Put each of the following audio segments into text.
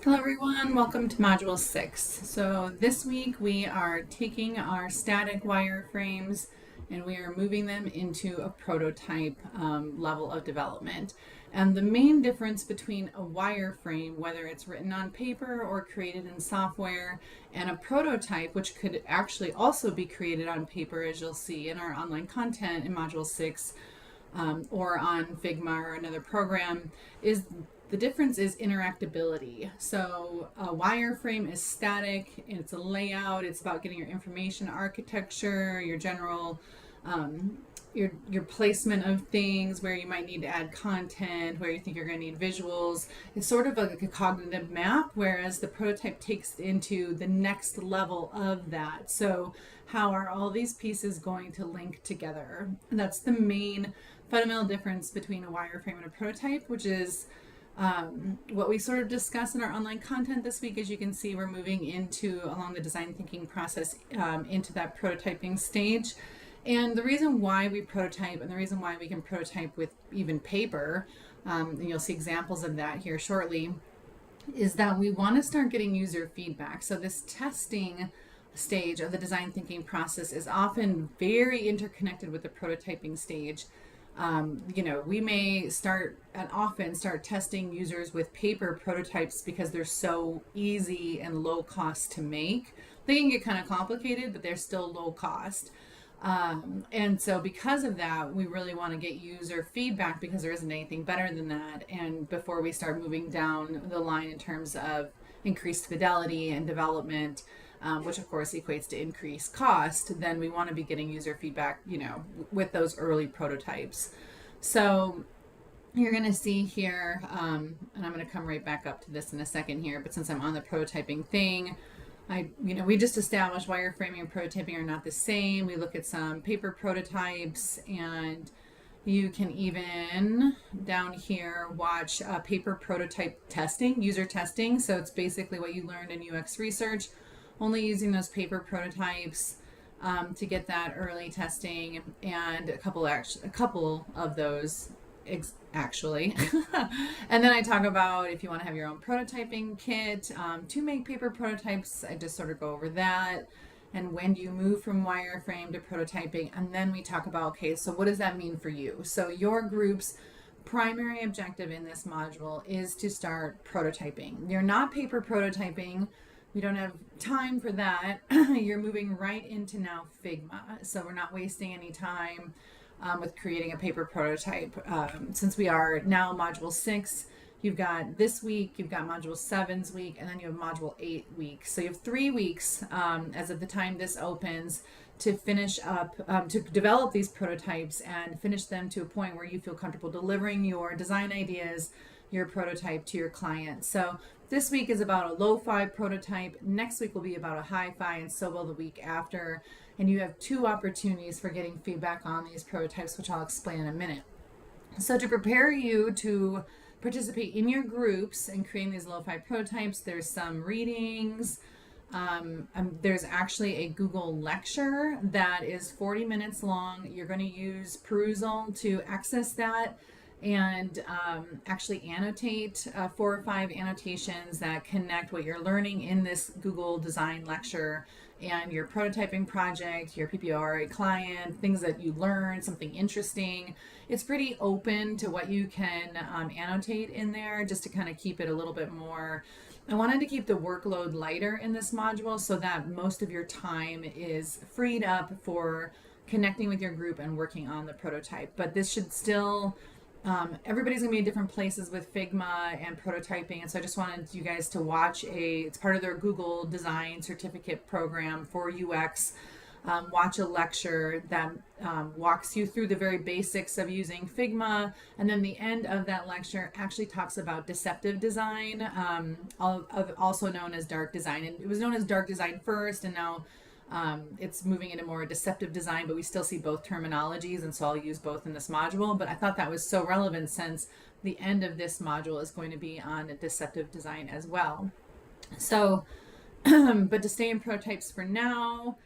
Hello everyone, welcome to Module 6. So this week we are taking our static wireframes and we are moving them into a prototype level of development. And the main difference between a wireframe, whether it's written on paper or created in software, and a prototype, which could actually also be created on paper, as you'll see in our online content in Module 6, or on Figma or another program, is the difference is interactability. So a wireframe is static, it's a layout, it's about getting your information architecture, your general your placement of things, where you might need to add content, where you think you're going to need visuals. It's sort of like a cognitive map, whereas the prototype takes into the next level of that. So how are all these pieces going to link together? And that's the main fundamental difference between a wireframe and a prototype, which is what we sort of discuss in our online content this week. As you can see, we're moving into along the design thinking process into that prototyping stage. And the reason why we prototype, and the reason why we can prototype with even paper, and you'll see examples of that here shortly, is that we want to start getting user feedback. So this testing stage of the design thinking process is often very interconnected with the prototyping stage. We may often start testing users with paper prototypes because they're so easy and low cost to make. They can get kind of complicated, but they're still low cost. And so because of that, we really want to get user feedback because there isn't anything better than that. And before we start moving down the line in terms of increased fidelity and development, which of course equates to increased cost, then we want to be getting user feedback, with those early prototypes. So you're going to see here, and I'm going to come right back up to this in a second here, but since I'm on the prototyping thing, we just established wireframing and prototyping are not the same. We look at some paper prototypes, and you can even down here watch paper prototype testing, user testing. So it's basically what you learned in UX research, only using those paper prototypes to get that early testing, and a couple of those actually. And then I talk about if you want to have your own prototyping kit to make paper prototypes. I just sort of go over that, and when do you move from wireframe to prototyping. And then we talk about, okay, so what does that mean for you? So your group's primary objective in this module is to start prototyping. You're not paper prototyping. We don't have time for that. You're moving right into now Figma. So we're not wasting any time with creating a paper prototype. Since we are now module 6, you've got this week, you've got module 7's week, and then you have module 8 week. So you have 3 weeks as of the time this opens to finish up, to develop these prototypes and finish them to a point where you feel comfortable delivering your design ideas, your prototype to your client. So this week is about a lo-fi prototype. Next week will be about a hi-fi, and so will the week after. And you have 2 opportunities for getting feedback on these prototypes, which I'll explain in a minute. So to prepare you to participate in your groups and creating these lo-fi prototypes, there's some readings. There's actually a Google lecture that is 40 minutes long. You're going to use Perusall to access that and actually annotate 4 or 5 annotations that connect what you're learning in this Google design lecture and your prototyping project, your PPORA client, things that you learn, something interesting. It's pretty open to what you can annotate in there, just to kind of keep it a little bit more. I wanted to keep the workload lighter in this module so that most of your time is freed up for connecting with your group and working on the prototype. But this should still everybody's gonna be in different places with Figma and prototyping, and so I just wanted you guys to watch it's part of their Google Design Certificate program for UX. Watch a lecture that walks you through the very basics of using Figma, and then the end of that lecture actually talks about deceptive design, also known as dark design. And it was known as dark design first, and now it's moving into more deceptive design, but we still see both terminologies, and so I'll use both in this module. But I thought that was so relevant since the end of this module is going to be on deceptive design as well. So, but to stay in prototypes for now,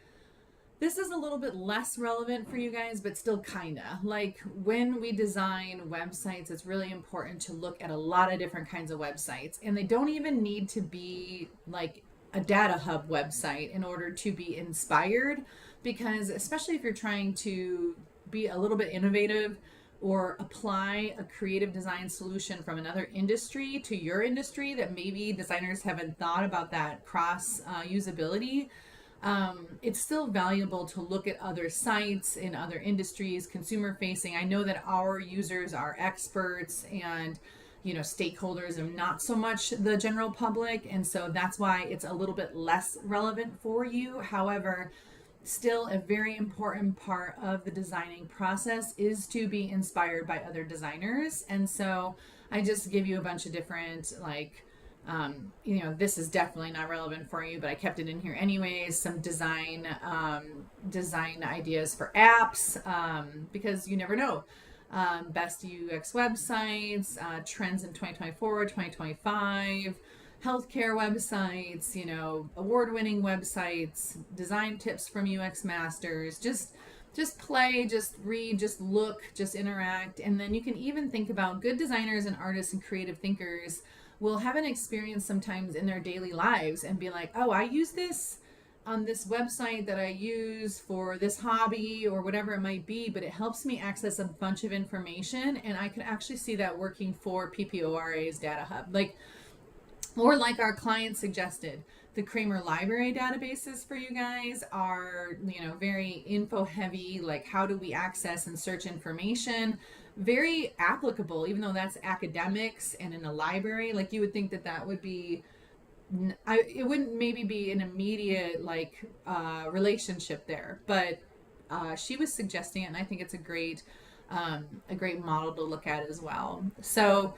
This is a little bit less relevant for you guys, but still kinda. Like when we design websites, it's really important to look at a lot of different kinds of websites. And they don't even need to be like a data hub website in order to be inspired, because especially if you're trying to be a little bit innovative or apply a creative design solution from another industry to your industry that maybe designers haven't thought about that cross usability, it's still valuable to look at other sites in other industries, consumer facing. I know that our users are experts and stakeholders and not so much the general public, and so that's why it's a little bit less relevant for you. However, still a very important part of the designing process is to be inspired by other designers. And so I just give you a bunch of different this is definitely not relevant for you, but I kept it in here anyways. Some design ideas for apps, because you never know. Best UX websites, trends in 2024, 2025, healthcare websites, award-winning websites, design tips from UX masters. Just play, just read, just look, just interact. And then you can even think about good designers and artists and creative thinkers will have an experience sometimes in their daily lives and be like, oh, I use this on this website that I use for this hobby or whatever it might be, but it helps me access a bunch of information, and I could actually see that working for PPORA's data hub. Or like our client suggested, the Kramer Library databases for you guys are, very info heavy, like how do we access and search information? Very applicable, even though that's academics and in a library. Like you would think that would be, it wouldn't maybe be an immediate relationship there, but she was suggesting it, and I think it's a great model to look at as well. So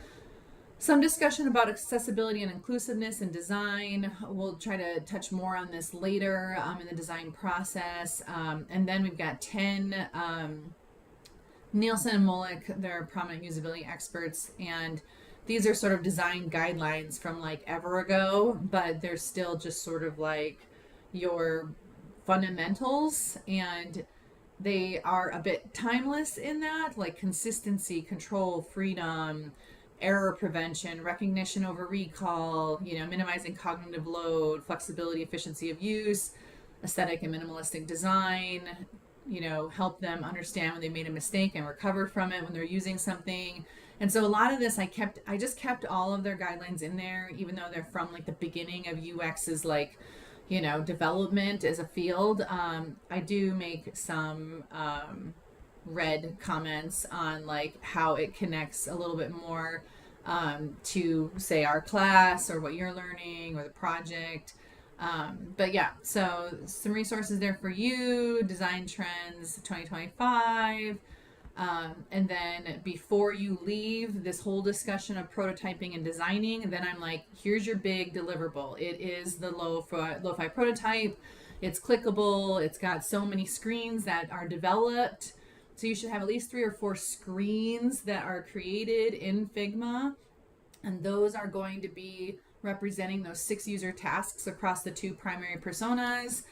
some discussion about accessibility and inclusiveness in design. We'll try to touch more on this later in the design process. And then we've got 10 Nielsen and Molick, they're prominent usability experts, and these are sort of design guidelines from like ever ago, but they're still just sort of like your fundamentals, and they are a bit timeless in that, like consistency, control, freedom, error prevention, recognition over recall, minimizing cognitive load, flexibility, efficiency of use, aesthetic and minimalistic design, help them understand when they made a mistake and recover from it when they're using something. And so a lot of this I just kept all of their guidelines in there, even though they're from like the beginning of UX's development as a field. I do make some red comments on like how it connects a little bit more to say our class or what you're learning or the project. But yeah, so some resources there for you, Design Trends 2025. And then before you leave this whole discussion of prototyping and designing, then I'm like, here's your big deliverable. It is the Lo-Fi prototype. It's clickable. It's got so many screens that are developed. So you should have at least 3 or 4 screens that are created in Figma. And those are going to be representing those 6 user tasks across the 2 primary personas.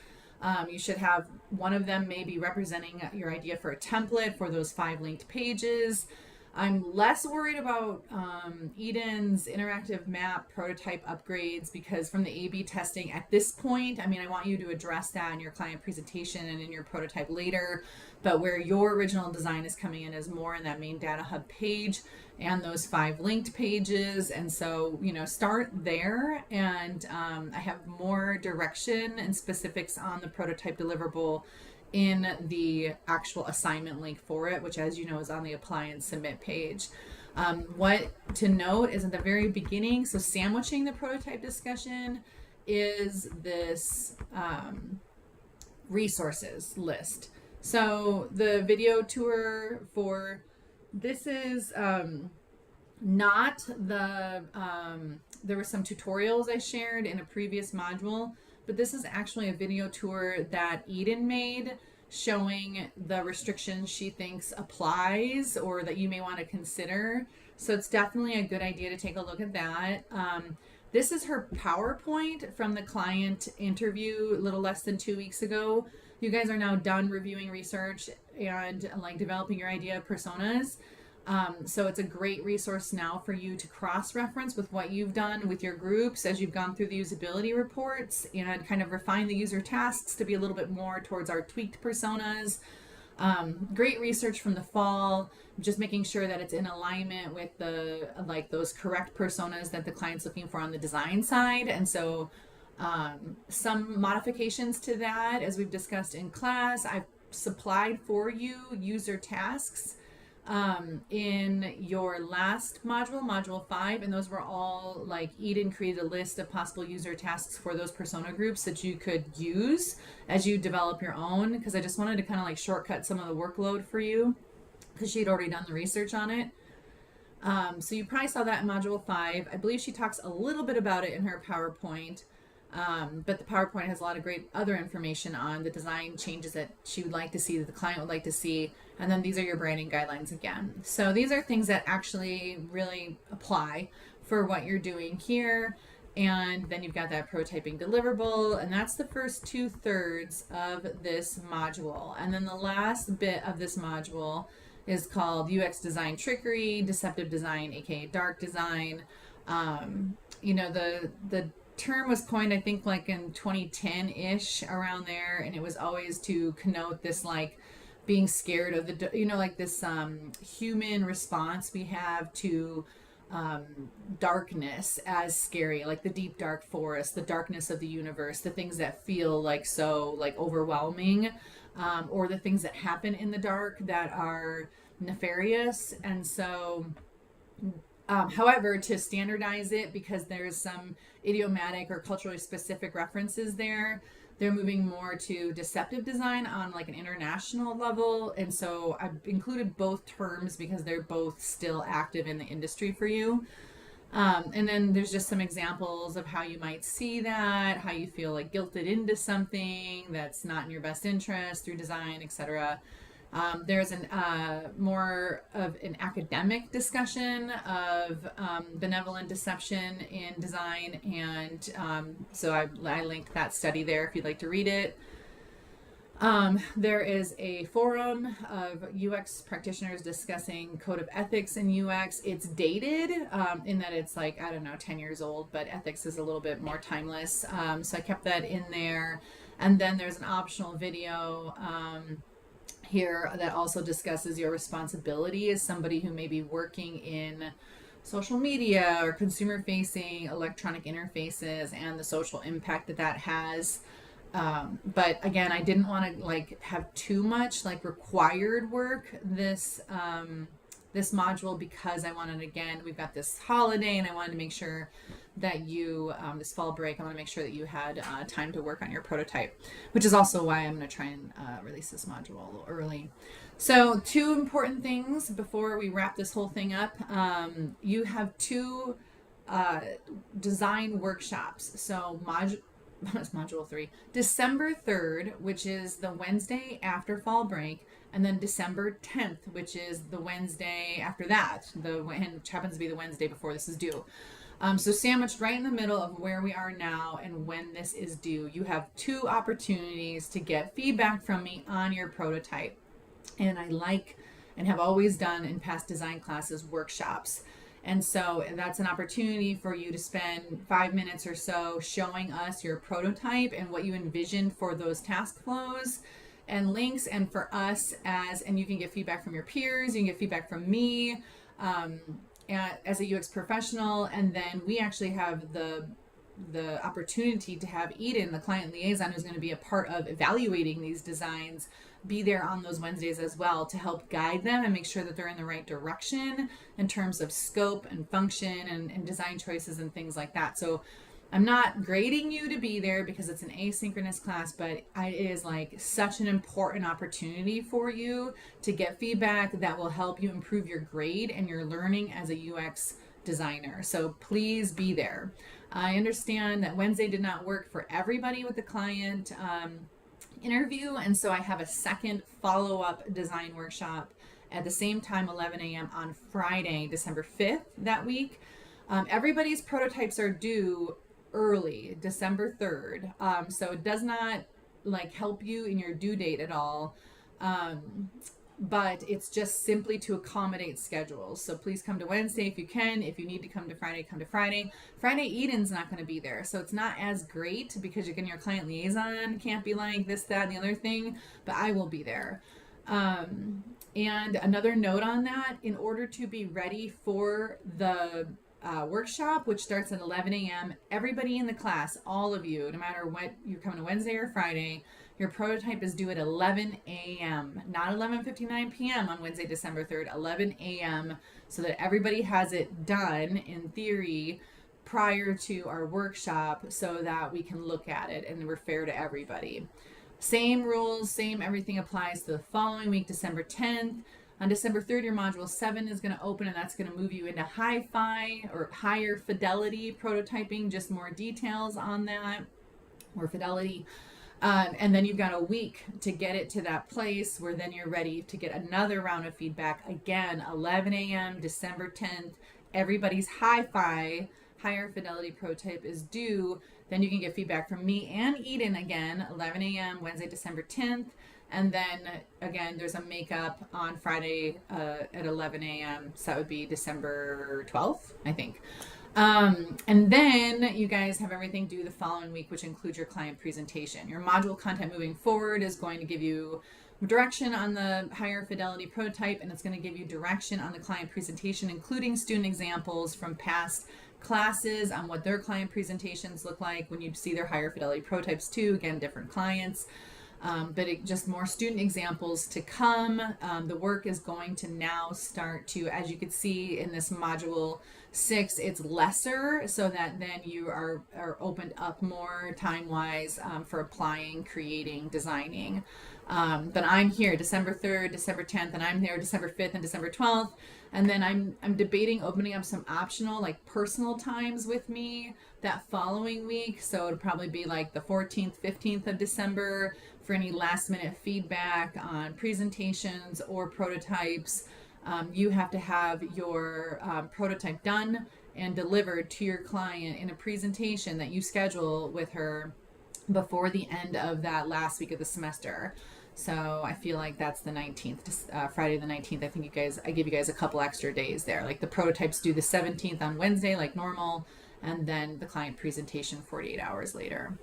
You should have one of them maybe representing your idea for a template for those 5 linked pages. I'm less worried about Eden's interactive map prototype upgrades, because from the A/B testing at this point, I want you to address that in your client presentation and in your prototype later, but where your original design is coming in is more in that main data hub page and those 5 linked pages. And so, start there, and I have more direction and specifics on the prototype deliverable in the actual assignment link for it, which, as you know, is on the apply and submit page. What to note is at the very beginning, so sandwiching the prototype discussion is this resources list. So the video tour for this is not the, there were some tutorials I shared in a previous module, but this is actually a video tour that Eden made showing the restrictions she thinks applies or that you may want to consider. So it's definitely a good idea to take a look at that. This is her PowerPoint from the client interview a little less than 2 weeks ago. You guys are now done reviewing research and like developing your idea of personas. So it's a great resource now for you to cross-reference with what you've done with your groups as you've gone through the usability reports and kind of refine the user tasks to be a little bit more towards our tweaked personas. Great research from the fall, just making sure that it's in alignment with the like those correct personas that the client's looking for on the design side. And so some modifications to that, as we've discussed in class. I've supplied for you user tasks in your last module, module 5, and those were all like Eden created a list of possible user tasks for those persona groups that you could use as you develop your own, because I just wanted to kind of like shortcut some of the workload for you because she'd already done the research on it. So you probably saw that in module 5. I believe she talks a little bit about it in her PowerPoint. But the PowerPoint has a lot of great other information on the design changes that she would like to see, that the client would like to see. And then these are your branding guidelines again. So these are things that actually really apply for what you're doing here. And then you've got that prototyping deliverable, and that's the first 2/3 of this module. And then the last bit of this module is called UX design trickery, deceptive design, aka dark design. The term was coined, I think, like in 2010-ish, around there, and it was always to connote this like being scared of the like this human response we have to darkness as scary, like the deep dark forest, the darkness of the universe, the things that feel like so like overwhelming, or the things that happen in the dark that are nefarious. And so however, to standardize it, because there's some idiomatic or culturally specific references there, they're moving more to deceptive design on like an international level. And so I've included both terms because they're both still active in the industry for you. And then there's just some examples of how you might see that, how you feel like guilted into something that's not in your best interest through design, etc. There's more of an academic discussion of benevolent deception in design, and so I linked that study there if you'd like to read it. There is a forum of UX practitioners discussing code of ethics in UX. It's dated in that it's like, I don't know, 10 years old, but ethics is a little bit more timeless. So I kept that in there. And then there's an optional video here that also discusses your responsibility as somebody who may be working in social media or consumer facing electronic interfaces and the social impact that that has. But again, I didn't want to like have too much like required work this module, because I wanted, again, we've got this holiday and I wanted to make sure that you this fall break, I want to make sure that you had time to work on your prototype, which is also why I'm going to try and release this module a little early. So 2 important things before we wrap this whole thing up. You have 2 design workshops. So module 3, December 3rd, which is the Wednesday after fall break, and then December 10th, which is the Wednesday after that, which happens to be the Wednesday before this is due. So sandwiched right in the middle of where we are now and when this is due, you have 2 opportunities to get feedback from me on your prototype. And I like and have always done in past design classes workshops. And so that's an opportunity for you to spend 5 minutes or so showing us your prototype and what you envisioned for those task flows and links, and for us and you can get feedback from your peers, you can get feedback from me as a UX professional. And then we actually have the opportunity to have Eden, the client liaison, who's going to be a part of evaluating these designs, be there on those Wednesdays as well to help guide them and make sure that they're in the right direction in terms of scope and function and design choices and things like that. So I'm not grading you to be there because it's an asynchronous class, but it is like such an important opportunity for you to get feedback that will help you improve your grade and your learning as a UX designer. So please be there. I understand that Wednesday did not work for everybody with the client interview, and so I have a second follow-up design workshop at the same time, 11 a.m. on Friday, December 5th that week. Everybody's prototypes are due early, December 3rd. So it does not like help you in your due date at all. Um, but it's just simply to accommodate schedules. So please come to Wednesday if you can. If you need to come to Friday, come to Friday. Friday, Eden's not going to be there. So it's not as great because again, your client liaison can't be like this, that, and the other thing, but I will be there. And another note on that, in order to be ready for the workshop, which starts at 11 a.m., everybody in the class, all of you, no matter what you're coming to Wednesday or Friday, your prototype is due at 11 a.m., not 11:59 p.m. on Wednesday, December 3rd, 11 a.m., so that everybody has it done in theory prior to our workshop so that we can look at it and we're fair to everybody. Same rules, same everything applies to the following week, December 10th. On December 3rd, your module 7 is going to open, and that's going to move you into hi-fi or higher fidelity prototyping, just more details on that, or fidelity. And then you've got a week to get it to that place where then you're ready to get another round of feedback. Again, 11 a.m., December 10th. Everybody's hi-fi, higher fidelity prototype is due. Then you can get feedback from me and Eden again, 11 a.m., Wednesday, December 10th. And then again, there's a makeup on Friday at 11 a.m. So that would be December 12th, I think. And then you guys have everything due the following week, which includes your client presentation. Your module content moving forward is going to give you direction on the higher fidelity prototype, and it's going to give you direction on the client presentation, including student examples from past classes on what their client presentations look like when you see their higher fidelity prototypes too. Again, different clients. But just more student examples to come. The work is going to now start to, as you could see in this module 6, it's lesser so that then you are opened up more time-wise for applying, creating, designing. But I'm here December 3rd, December 10th, and I'm there December 5th and December 12th. And then I'm debating opening up some optional like personal times with me that following week. So it'll probably be like the 14th, 15th of December for any last minute feedback on presentations or prototypes. You have to have your prototype done and delivered to your client in a presentation that you schedule with her before the end of that last week of the semester. So I feel like that's the 19th, Friday the 19th. I think I give you guys a couple extra days there. Like the prototypes due the 17th on Wednesday, like normal, and then the client presentation 48 hours later.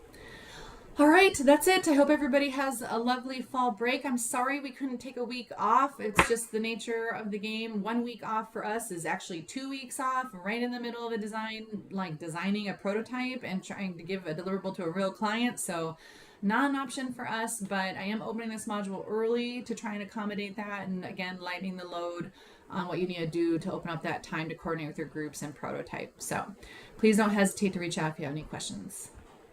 All right, that's it. I hope everybody has a lovely fall break. I'm sorry we couldn't take a week off. It's just the nature of the game. 1 week off for us is actually 2 weeks off, right in the middle of a designing a prototype and trying to give a deliverable to a real client. So not an option for us, but I am opening this module early to try and accommodate that. And again, lightening the load on what you need to do to open up that time to coordinate with your groups and prototype. So please don't hesitate to reach out if you have any questions.